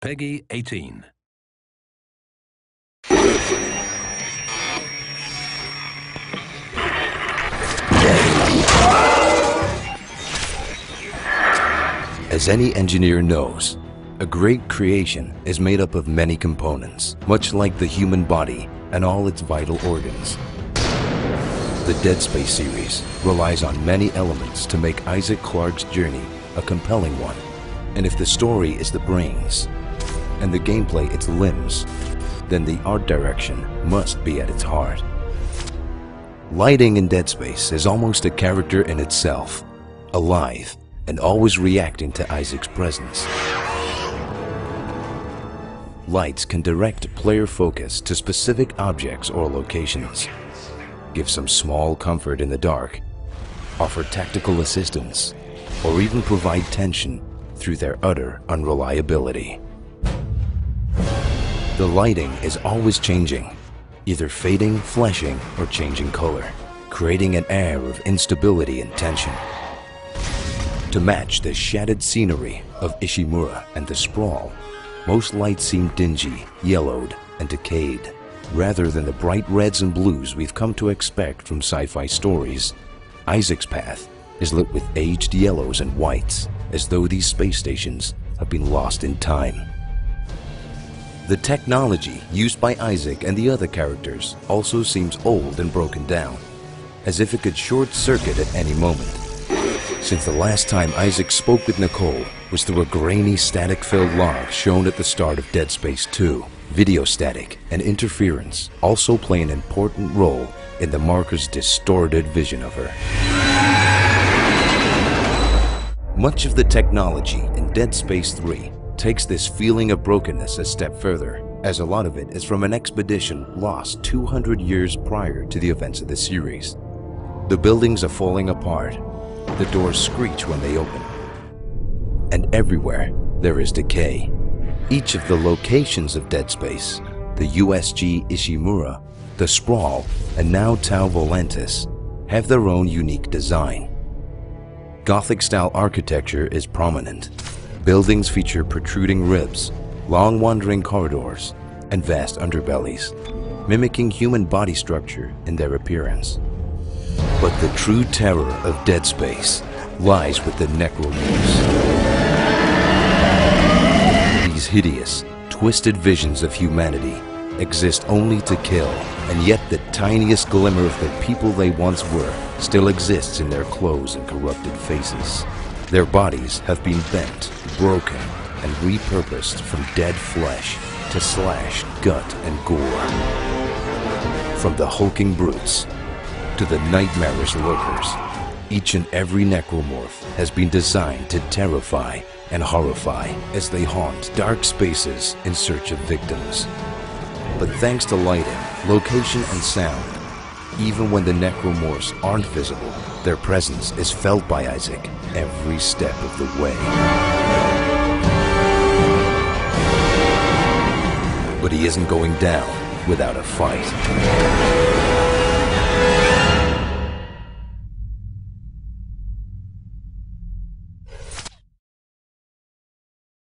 Peggy 18. As any engineer knows, a great creation is made up of many components, much like the human body and all its vital organs. The Dead Space series relies on many elements to make Isaac Clarke's journey a compelling one. And if the story is the brains, and the gameplay its limbs, then the art direction must be at its heart. Lighting in Dead Space is almost a character in itself, alive and always reacting to Isaac's presence. Lights can direct player focus to specific objects or locations, give some small comfort in the dark, offer tactical assistance, or even provide tension through their utter unreliability. The lighting is always changing, either fading, flashing, or changing color, creating an air of instability and tension. To match the shattered scenery of Ishimura and the sprawl, most lights seem dingy, yellowed, and decayed. Rather than the bright reds and blues we've come to expect from sci-fi stories, Isaac's path is lit with aged yellows and whites, as though these space stations have been lost in time. The technology used by Isaac and the other characters also seems old and broken down, as if it could short-circuit at any moment. Since the last time Isaac spoke with Nicole was through a grainy static-filled log shown at the start of Dead Space 2, video static and interference also play an important role in the marker's distorted vision of her. Much of the technology in Dead Space 3 takes this feeling of brokenness a step further, as a lot of it is from an expedition lost 200 years prior to the events of the series. The buildings are falling apart, the doors screech when they open, and everywhere there is decay. Each of the locations of Dead Space, the USG Ishimura, the Sprawl, and now Tau Volantis, have their own unique design. Gothic-style architecture is prominent. Buildings feature protruding ribs, long wandering corridors, and vast underbellies, mimicking human body structure in their appearance. But the true terror of Dead Space lies with the necromorphs. These hideous, twisted visions of humanity exist only to kill, and yet the tiniest glimmer of the people they once were still exists in their clothes and corrupted faces. Their bodies have been bent, broken, and repurposed from dead flesh to slash, gut, and gore. From the hulking brutes to the nightmarish lurkers, each and every necromorph has been designed to terrify and horrify as they haunt dark spaces in search of victims. But thanks to lighting, location, and sound, even when the necromorphs aren't visible, their presence is felt by Isaac every step of the way. But he isn't going down without a fight.